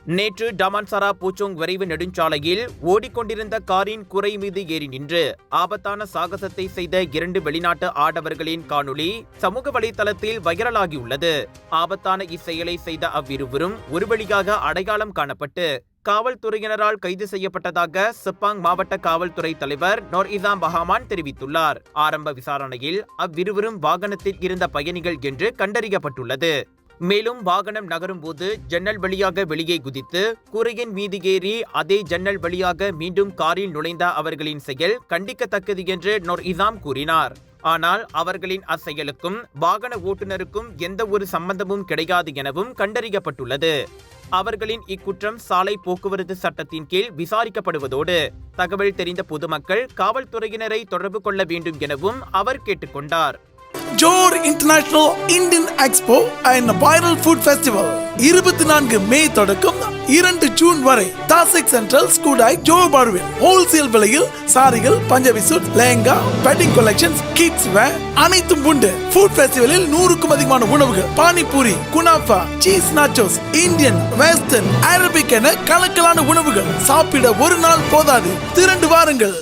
நேற்று டமான்சரா பூச்சோங் விரைவு நெடுஞ்சாலையில் ஓடிக்கொண்டிருந்த காரின் குறை மீது ஏறி நின்று ஆபத்தான சாகசத்தை செய்த 2 வெளிநாட்டு ஆடவர்களின் காணொளி சமூக வலைதளத்தில் வைரலாகியுள்ளது. ஆபத்தான இச்செயலை செய்த அவ்விருவரும் ஒரு வழியாக அடையாளம் காணப்பட்டு காவல்துறையினரால் கைது செய்யப்பட்டதாக செப்பாங் மாவட்ட காவல்துறை தலைவர் நோர் இசாம் பஹாமான் தெரிவித்துள்ளார். ஆரம்ப விசாரணையில் அவ்விருவரும் வாகனத்தில் இருந்த பயணிகள் என்று கண்டறியப்பட்டுள்ளது. மேலும் வாகனம் நகரும் போது ஜன்னல் வழியாக வெளியே குதித்து கூரையின் மீது ஏறி அதே ஜன்னல் வழியாக மீண்டும் காரில் நுழைந்த அவர்களின் செயல் கண்டிக்கத்தக்கது என்று நோர் இசாம் கூறினார். ஆனால் அவர்களின் அச்செயலுக்கும் வாகன ஓட்டுநருக்கும் எந்த ஒரு சம்பந்தமும் கிடையாது எனவும் கண்டறியப்பட்டுள்ளது. அவர்களின் இக்குற்றம் சாலை போக்குவரத்து சட்டத்தின் கீழ் விசாரிக்கப்படுவதோடு தகவல் தெரிந்த பொதுமக்கள் காவல்துறையினரை தொடர்பு கொள்ள வேண்டும் எனவும் அவர் கேட்டுக்கொண்டார். Johor international Indian expo and viral food festival 24 May தொடக்கம் 2 ஜூன் வரை தாசிக் சென்ட்ரல் ஸ்கூடாய் ஜோபார்வில் ஹோல்சேல் விலையில் சாரிகள், Punjabi suit, lehenga, wedding collections, kids wear அனைத்தும் உண்டு. ஃபுட் ஃபெஸ்டிவலில் 100க்கும் அதிகமான உணவுகள், பானிபூரி, குனாஃபா, cheese nachos, Indian, western, Arabic என கலக்கலான உணவுகள். சாப்பிட ஒரு நாள் போதாது, திரண்டு வாருங்கள்.